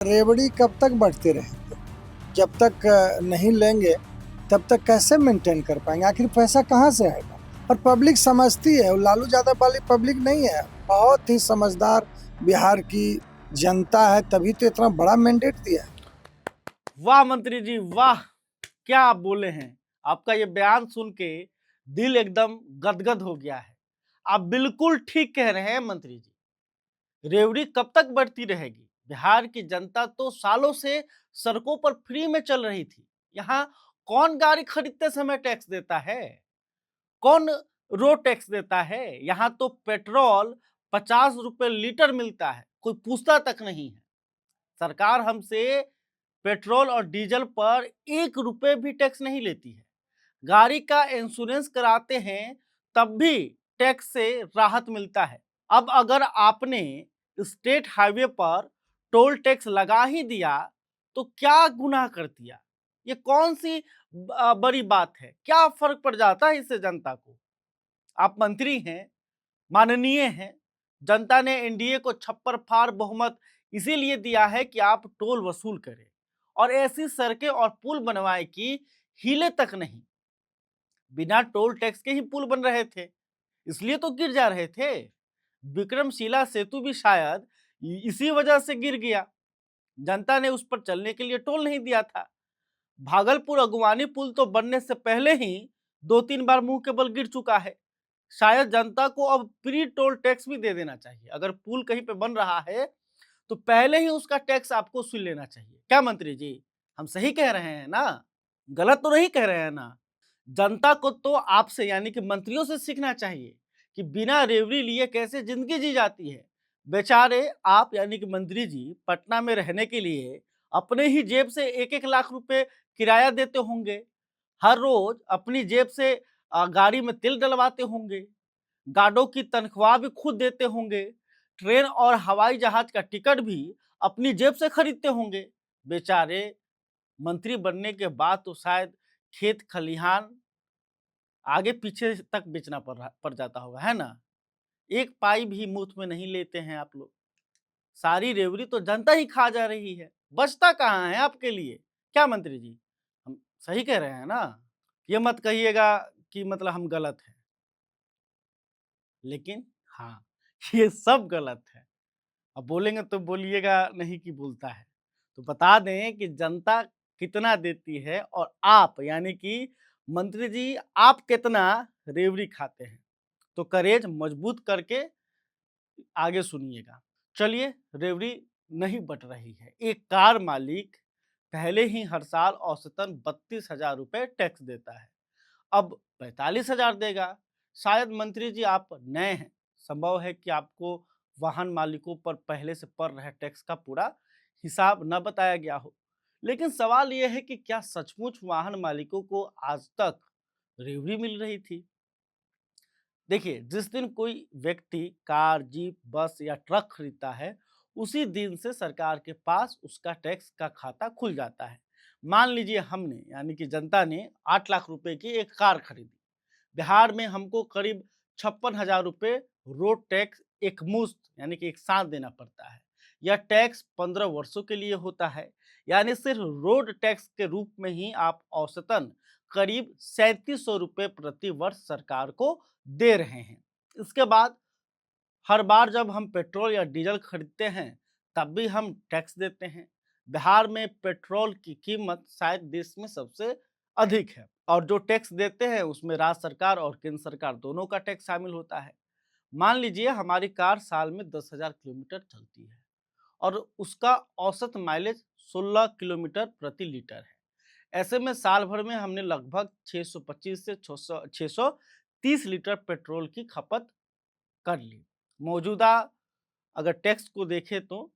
रेवड़ी कब तक बढ़ते रहेंगे? जब तक नहीं लेंगे तब तक कैसे मेंटेन कर पाएंगे? आखिर पैसा कहाँ से आएगा? और पब्लिक समझती है, वो लालू यादव वाली पब्लिक नहीं है, बहुत ही समझदार बिहार की जनता है, तभी तो इतना बड़ा मैंडेट दिया है। वाह मंत्री जी वाह, क्या आप बोले हैं। आपका ये बयान सुन के दिल एकदम गदगद हो गया है। आप बिल्कुल ठीक कह रहे हैं मंत्री जी। रेवड़ी कब तक बढ़ती रहेगी? बिहार की जनता तो सालों से सड़कों पर फ्री में चल रही थी। यहाँ कौन गाड़ी खरीदते समय टैक्स देता है? कौन रोड टैक्स देता है? यहाँ तो पेट्रोल 50 रुपए लीटर मिलता है, कोई पूछता तक नहीं है। सरकार हमसे पेट्रोल और डीजल पर 1 रुपए भी टैक्स नहीं लेती है। गाड़ी का इंश्योरेंस कराते हैं तब भी टैक्स से राहत मिलता है। अब अगर आपने स्टेट हाईवे पर टोल टैक्स लगा ही दिया तो क्या गुनाह कर दिया? ये कौन सी बड़ी बात है? क्या फर्क पड़ जाता है इससे जनता को? आप मंत्री हैं, माननीय हैं। जनता ने एनडीए को छप्पर फाड़ बहुमत इसीलिए दिया है कि आप टोल वसूल करें और ऐसी सड़कें और पुल बनवाएं कि हिले तक नहीं। बिना टोल टैक्स के ही पुल बन रहे थे, इसलिए तो गिर जा रहे थे। विक्रमशिला सेतु भी शायद इसी वजह से गिर गया। जनता ने उस पर चलने के लिए टोल नहीं दिया था। भागलपुर अगुवानी पुल तो बनने से पहले ही 2-3 बार मुंह के बल गिर चुका है। शायद जनता को अब प्री टोल टैक्स भी दे देना चाहिए। अगर पुल कहीं पे बन रहा है तो पहले ही उसका टैक्स आपको वसूल लेना चाहिए। क्या मंत्री जी, हम सही कह रहे हैं ना? गलत तो नहीं कह रहे हैं ना? जनता को तो आपसे यानी कि मंत्रियों से सीखना चाहिए कि बिना रेवड़ी लिए कैसे जिंदगी जी जाती है। बेचारे आप यानी कि मंत्री जी पटना में रहने के लिए अपने ही जेब से 1-1 लाख रुपए किराया देते होंगे। हर रोज अपनी जेब से गाड़ी में तेल डलवाते होंगे। गार्डों की तनख्वाह भी खुद देते होंगे। ट्रेन और हवाई जहाज का टिकट भी अपनी जेब से खरीदते होंगे। बेचारे मंत्री बनने के बाद तो शायद खेत खलिहान आगे पीछे तक बेचना पड़ जाता होगा, है ना? एक पाई भी मुफ्त में नहीं लेते हैं आप लोग। सारी रेवड़ी तो जनता ही खा जा रही है, बचता कहाँ है आपके लिए? क्या मंत्री जी, हम सही कह रहे हैं ना? ये मत कहिएगा कि मतलब हम गलत हैं। लेकिन हाँ, ये सब गलत है। अब बोलेंगे तो बोलिएगा नहीं कि बोलता है। तो बता दें कि जनता कितना देती है और आप यानी कि मंत्री जी आप कितना रेवड़ी खाते हैं। तो करेज मजबूत करके आगे सुनिएगा। चलिए, रेवड़ी नहीं बट रही है। एक कार मालिक पहले ही हर साल औसतन 32,000 रुपए टैक्स देता है, अब 45,000 देगा। शायद मंत्री जी आप नए हैं, संभव है कि आपको वाहन मालिकों पर पहले से पड़ रहे टैक्स का पूरा हिसाब न बताया गया हो। लेकिन सवाल यह है कि क्या सचमुच वाहन मालिकों को आज तक रेवड़ी मिल रही थी? देखिए, जिस दिन कोई व्यक्ति कार, जीप, बस या ट्रक खरीदता है, उसी दिन से सरकार के पास उसका टैक्स का खाता खुल जाता है। मान लीजिए हमने यानी कि जनता ने 8 लाख रुपए की एक कार खरीदी। बिहार में हमको करीब 56,000 रुपए रोड टैक्स एक मुश्त यानी कि एक साथ देना पड़ता है। यह टैक्स 15 वर्षों के लिए होता है, यानी सिर्फ रोड टैक्स के रूप में ही आप औसतन करीब 3700 रुपए प्रति वर्ष सरकार को दे रहे हैं। इसके बाद हर बार जब हम पेट्रोल या डीजल खरीदते हैं तब भी हम टैक्स देते हैं। बिहार में पेट्रोल की कीमत शायद देश में सबसे अधिक है और जो टैक्स देते हैं उसमें राज्य सरकार और केंद्र सरकार दोनों का टैक्स शामिल होता है। मान लीजिए हमारी कार साल में 10,000 किलोमीटर चलती है और उसका औसत माइलेज 16 किलोमीटर प्रति लीटर है। ऐसे में साल भर में हमने लगभग 625 से 630 लीटर पेट्रोल की खपत कर ली। मौजूदा अगर टैक्स को देखें तो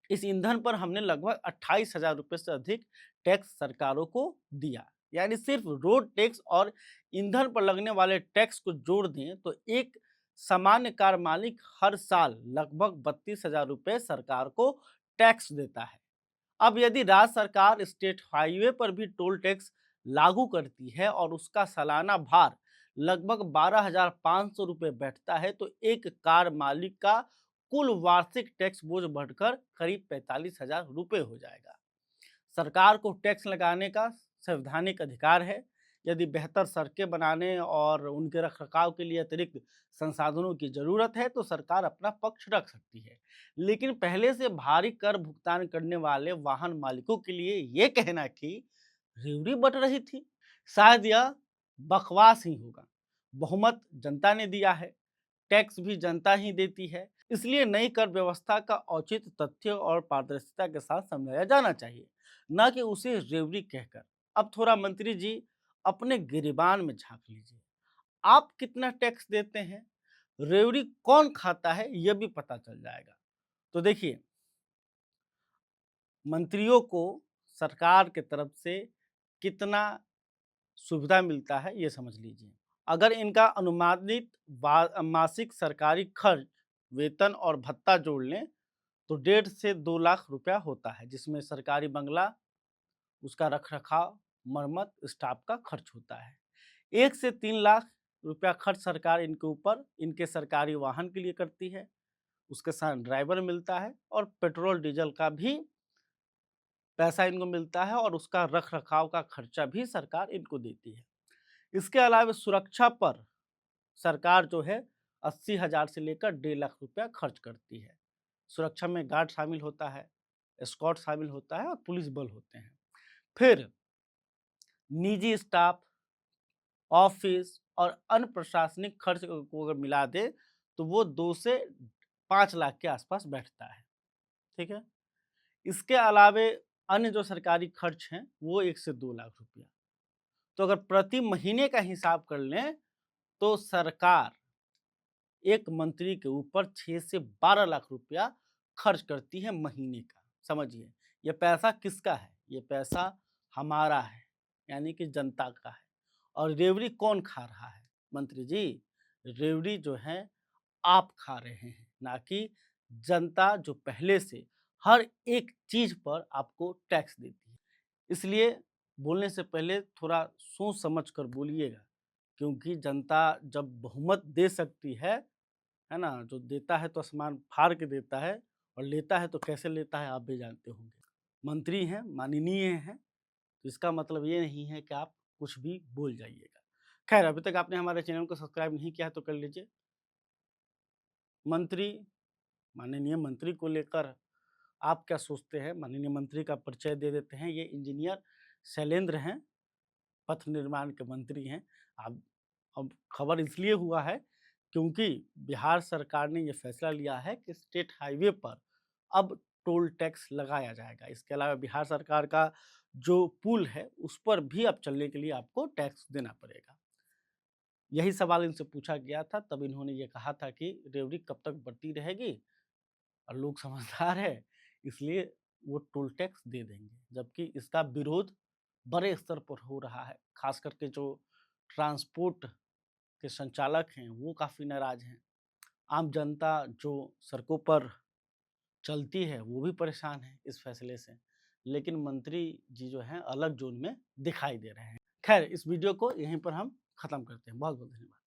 इस ईंधन पर हमने लगभग 28,000 रुपये से अधिक टैक्स सरकारों को दिया। यानी सिर्फ रोड टैक्स और ईंधन पर लगने वाले टैक्स को जोड़ दें तो एक सामान्य कार मालिक हर साल लगभग 32,000 रुपये सरकार को टैक्स देता है। अब यदि राज्य सरकार स्टेट हाईवे पर भी टोल टैक्स लागू करती है और उसका सालाना भार लगभग 12,500 रुपये बैठता है तो एक कार मालिक का कुल वार्षिक टैक्स बोझ बढ़कर करीब 45,000 रुपये हो जाएगा। सरकार को टैक्स लगाने का संवैधानिक अधिकार है। यदि बेहतर सड़कें बनाने और उनके रखरखाव के लिए अतिरिक्त संसाधनों की जरूरत है तो सरकार अपना पक्ष रख सकती है। लेकिन पहले से भारी कर भुगतान करने वाले वाहन मालिकों के लिए ये कहना कि रेवड़ी बढ़ रही थी, शायद यह बकवास ही होगा। बहुमत जनता ने दिया है, टैक्स भी जनता ही देती है, इसलिए नई कर व्यवस्था का औचित्य तथ्य और पारदर्शिता के साथ समझाया जाना चाहिए, न कि उसे रेवड़ी कहकर। अब थोड़ा मंत्री जी अपने गिरेबान में झांक लीजिए। आप कितना टैक्स देते हैं, रेवड़ी कौन खाता है, यह भी पता चल जाएगा। तो देखिए, मंत्रियों को सरकार के तरफ से कितना सुविधा मिलता है ये समझ लीजिए। अगर इनका अनुमानित मासिक सरकारी खर्च, वेतन और भत्ता जोड़ लें तो 1.5 से 2 लाख रुपया होता है, जिसमें सरकारी बंगला, उसका रखरखाव, मरम्मत, स्टाफ का खर्च होता है। 1 से 3 लाख रुपया खर्च सरकार इनके ऊपर इनके सरकारी वाहन के लिए करती है, उसके साथ ड्राइवर मिलता है और पेट्रोल डीजल का भी पैसा इनको मिलता है और उसका रखरखाव का खर्चा भी सरकार इनको देती है। इसके अलावा सुरक्षा पर सरकार जो है 80,000 से लेकर 1.5 लाख रुपया खर्च करती है। सुरक्षा में गार्ड शामिल होता है, एस्कॉर्ट शामिल होता है और पुलिस बल होते हैं। फिर निजी स्टाफ, ऑफिस और अन्य प्रशासनिक खर्च को अगर मिला दे तो वो 2 से 5 लाख के आसपास बैठता है। ठीक है। इसके अलावे अन्य जो सरकारी खर्च हैं वो 1 से 2 लाख रुपया। तो अगर प्रति महीने का हिसाब कर लें तो सरकार एक मंत्री के ऊपर 6 से 12 लाख रुपया खर्च करती है महीने का। समझिए, ये पैसा किसका है? ये पैसा हमारा है, यानी कि जनता का है। और रेवड़ी कौन खा रहा है मंत्री जी? रेवड़ी जो है आप खा रहे हैं, ना कि जनता, जो पहले से हर एक चीज पर आपको टैक्स देती है। इसलिए बोलने से पहले थोड़ा सोच समझ कर बोलिएगा, क्योंकि जनता जब बहुमत दे सकती है ना, जो देता है तो आसमान फाड़ के देता है और लेता है तो कैसे लेता है आप भी जानते होंगे। मंत्री हैं, माननीय हैं, तो इसका मतलब ये नहीं है कि आप कुछ भी बोल जाइएगा। खैर, अभी तक आपने हमारे चैनल को सब्सक्राइब नहीं किया है तो कर लीजिए। मंत्री, माननीय मंत्री को लेकर आप क्या सोचते हैं? माननीय मंत्री का परिचय दे देते हैं। ये इंजीनियर शैलेंद्र हैं, पथ निर्माण के मंत्री हैं। अब खबर इसलिए हुआ है क्योंकि बिहार सरकार ने ये फैसला लिया है कि स्टेट हाईवे पर अब टोल टैक्स लगाया जाएगा। इसके अलावा बिहार सरकार का जो पुल है उस पर भी अब चलने के लिए आपको टैक्स देना पड़ेगा। यही सवाल इनसे पूछा गया था, तब इन्होंने ये कहा था कि रेवड़ी कब तक बढ़ती रहेगी और लोग समझदार है, इसलिए वो टोल टैक्स दे देंगे। जबकि इसका विरोध बड़े स्तर पर हो रहा है, खास करके जो ट्रांसपोर्ट के संचालक हैं वो काफ़ी नाराज हैं। आम जनता जो सड़कों पर चलती है वो भी परेशान है इस फैसले से। लेकिन मंत्री जी जो हैं अलग जोन में दिखाई दे रहे हैं। खैर, इस वीडियो को यहीं पर हम खत्म करते हैं। बहुत बहुत धन्यवाद।